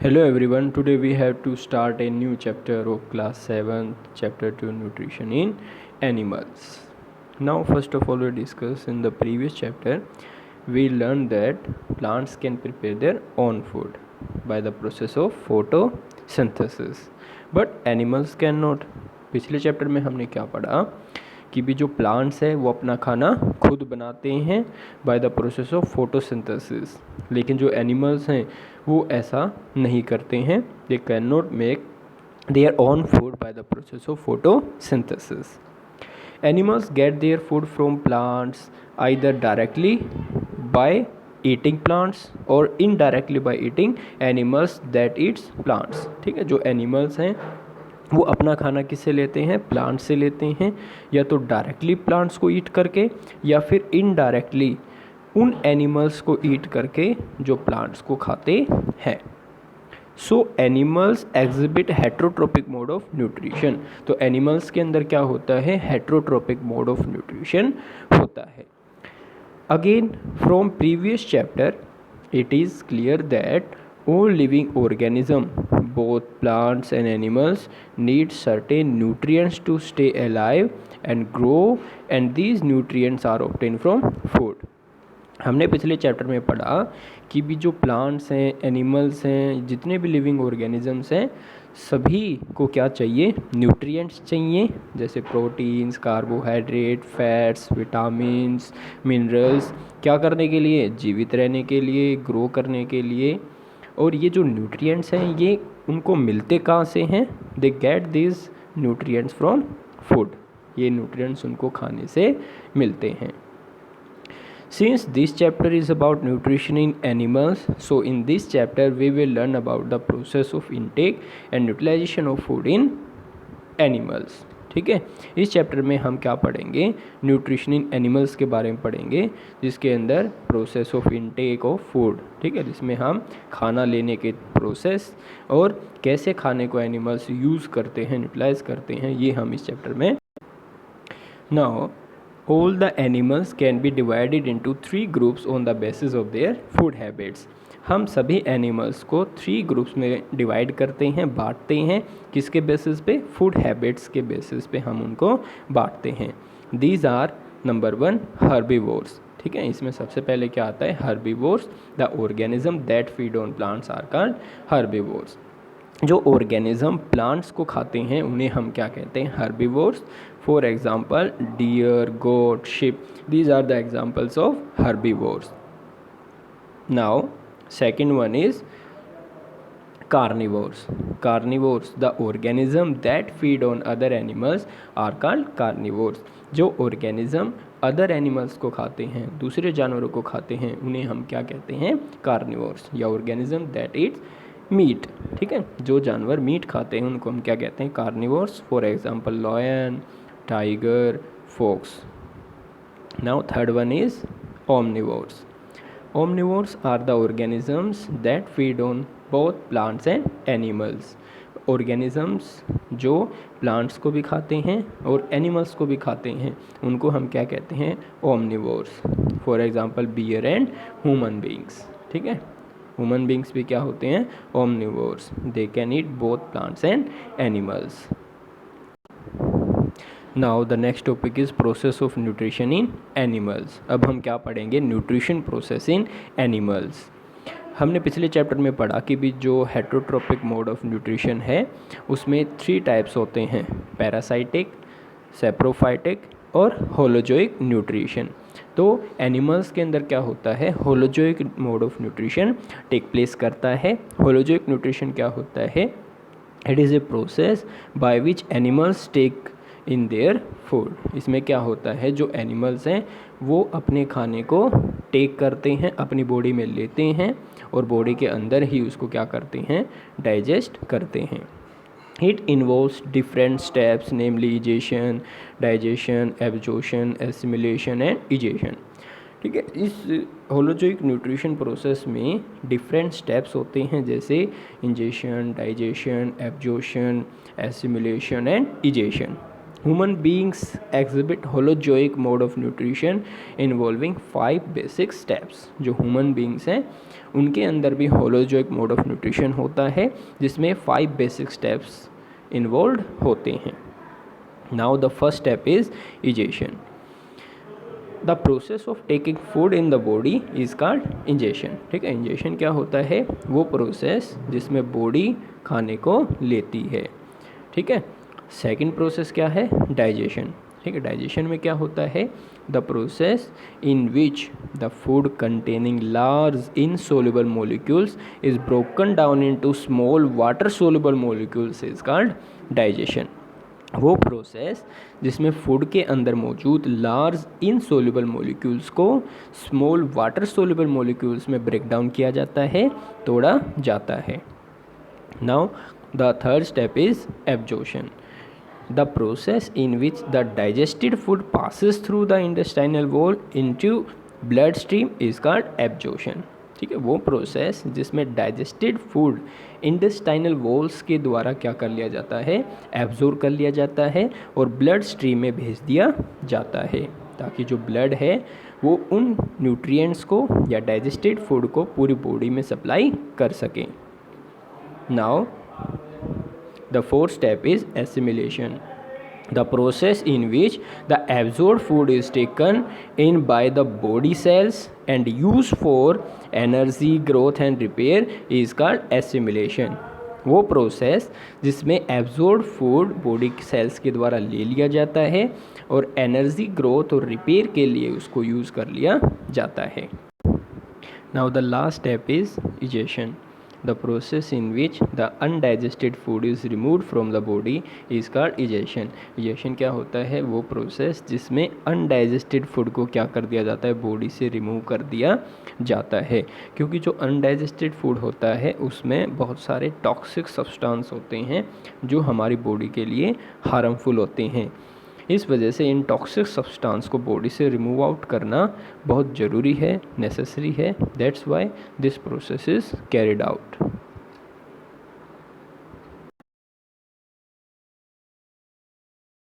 Hello everyone, today we have to start a new chapter of class 7, chapter 2 nutrition in animals. Now first of all we discuss in the previous chapter we learned that plants can prepare their own food by the process of photosynthesis but animals cannot. पिछले chapter में हमने क्या पढ़ा कि भी जो plants है वो अपना खाना खुद बनाते हैं by the process of photosynthesis, लेकिन जो एनिमल्स हैं वो ऐसा नहीं करते हैं. They can not make their own food by the process of photosynthesis. Animals get their food from plants either directly by eating plants और indirectly by eating animals that eats plants. ठीक है, जो एनिमल्स हैं वो अपना खाना किससे लेते हैं? प्लांट से लेते हैं, या तो डायरेक्टली प्लांट्स को ईट करके या फिर इनडायरेक्टली उन एनिमल्स को ईट करके जो प्लांट्स को खाते हैं. सो animals exhibit heterotrophic mode of nutrition. तो एनिमल्स के अंदर क्या होता है? हेट्रोट्रोपिक मोड ऑफ न्यूट्रिशन होता है. Again from previous chapter it is clear that all living organism, both plants and animals, need certain nutrients to stay alive and grow, and these nutrients are obtained from food. हमने पिछले chapter में पढ़ा कि भी जो plants हैं, animals हैं, जितने भी लिविंग ऑर्गेनिजम्स हैं, सभी को क्या चाहिए? न्यूट्रिएंट्स चाहिए, जैसे proteins, carbohydrate, fats, vitamins, minerals. क्या करने के लिए? जीवित रहने के लिए, ग्रो करने के लिए. और ये जो न्यूट्रिएंट्स हैं ये उनको मिलते कहाँ से हैं? They get this nutrients from food. ये न्यूट्रिएंट्स उनको खाने से मिलते हैं. Since this chapter is about nutrition in animals, so in this chapter we will learn about the process of intake and utilization of food in animals. ठीक है, इस chapter में हम क्या पढ़ेंगे? न्यूट्रिशन इन एनिमल्स के बारे में पढ़ेंगे, जिसके अंदर process of intake of food. ठीक है, जिसमें हम खाना लेने के प्रोसेस और कैसे खाने को एनिमल्स यूज़ करते हैं, यूटिलाइज करते हैं, ये हम इस चैप्टर में. Now all the animals can be divided into 3 groups on the basis of their food habits. हम सभी एनिमल्स को 3 ग्रुप्स में डिवाइड करते हैं, बांटते हैं. किसके बेसिस पे? फूड हैबिट्स के बेसिस पे हम उनको बांटते हैं. These are number 1 herbivores. ठीक है, इसमें सबसे पहले क्या आता है? Herbivores. The organism that feed on plants are called herbivores. जो ऑर्गेनिज्म प्लांट्स को खाते हैं उन्हें हम क्या कहते हैं? Herbivores. For example deer, goat, sheep, these are the examples of herbivores. Now second one is carnivores. Carnivores, the organism that feed on other animals are called carnivores. जो ऑर्गेनिज्म अदर एनिमल्स को खाते हैं, दूसरे जानवरों को खाते हैं, उन्हें हम क्या कहते हैं? कार्निवोर्स. या ऑर्गेनिज्म दैट ईट्स मीट. ठीक है, जो जानवर मीट खाते हैं उनको हम क्या कहते हैं? Carnivores. For example lion, tiger, fox. Now third one is omnivores. Omnivores are the organisms that feed on both plants and animals. Organisms जो प्लांट्स को भी खाते हैं और एनिमल्स को भी खाते हैं, उनको हम क्या कहते हैं? Omnivores. For example bear and human beings. ठीक है, ह्यूमन बींग्स भी क्या होते हैं? Omnivores. They can eat both plants and animals. Now the next topic is process of nutrition in animals. अब हम क्या पढ़ेंगे? Nutrition process in animals. हमने पिछले चैप्टर में पढ़ा कि भी जो हेट्रोट्रोपिक मोड ऑफ न्यूट्रिशन है उसमें 3 टाइप्स होते हैं: पैरासाइटिक, सेप्रोफाइटिक और होलोजोइक न्यूट्रिशन. तो एनिमल्स के अंदर क्या होता है? Holozoic mode of nutrition take place करता है. होलोजोइक न्यूट्रिशन क्या होता है? It is a process by which animals take in their food. इसमें क्या होता है? जो एनिमल्स हैं वो अपने खाने को टेक करते हैं, अपनी बॉडी में लेते हैं और बॉडी के अंदर ही उसको क्या करते हैं? डाइजेस्ट करते हैं. It involves different steps, namely egestion, digestion, absorption, assimilation and egestion. ठीक है, इस होलोजोइक न्यूट्रिशन प्रोसेस में डिफरेंट स्टेप्स होते हैं, जैसे ingestion, digestion, absorption, assimilation and egestion. Human beings exhibit holozoic mode of nutrition involving 5 basic steps. जो human beings हैं उनके अंदर भी holozoic mode of nutrition होता है जिसमें 5 basic steps involved होते हैं. Now the first step is ingestion. The process of taking food in the body is called ingestion. ठीक है, ingestion क्या होता है? वो प्रोसेस जिसमें बॉडी खाने को लेती है. ठीक है. सेकेंड प्रोसेस क्या है? डाइजेशन. ठीक है, डाइजेशन में क्या होता है? The process in which the food containing large insoluble molecules is broken down into small water soluble molecules is called digestion. वो प्रोसेस जिसमें फूड के अंदर मौजूद लार्ज इनसोल्युबल मोलिक्यूल्स को स्मॉल वाटर सोल्युबल मोलिक्यूल्स में ब्रेक डाउन किया जाता है, तोड़ा जाता है. Now the third step is absorption. The process in which the digested food passes through the intestinal wall into bloodstream is called absorption. ठीक है, वो प्रोसेस जिसमें डाइजेस्टेड फूड इंटेस्टाइनल वॉल्स के द्वारा क्या कर लिया जाता है? एब्जॉर्ब कर लिया जाता है और ब्लड स्ट्रीम में भेज दिया जाता है ताकि जो ब्लड है वो उन न्यूट्रिएंट्स को या डाइजेस्टेड फूड को पूरी बॉडी में सप्लाई कर सकें. Now the fourth step is assimilation. The process in which the absorbed food is taken in by the body cells and used for energy, growth and repair is called assimilation. वो process जिसमें absorb food body cells के द्वारा ले लिया जाता है और energy, growth और रिपेयर के लिए उसको यूज़ कर लिया जाता है. Now the last step is digestion. The process in which the undigested food is removed from the body is called digestion. digestion क्या होता है? वो प्रोसेस जिसमें अनडाइजेस्टेड फूड को क्या कर दिया जाता है? बॉडी से रिमूव कर दिया जाता है, क्योंकि जो अनडाइजेस्टेड फूड होता है उसमें बहुत सारे टॉक्सिक सब्सटेंस होते हैं जो हमारी बॉडी के लिए हार्मफुल होते हैं. इस वजह से इन टॉक्सिक सब्सटेंस को बॉडी से रिमूव आउट करना बहुत ज़रूरी है, नेसेसरी है. That's why this process is carried out.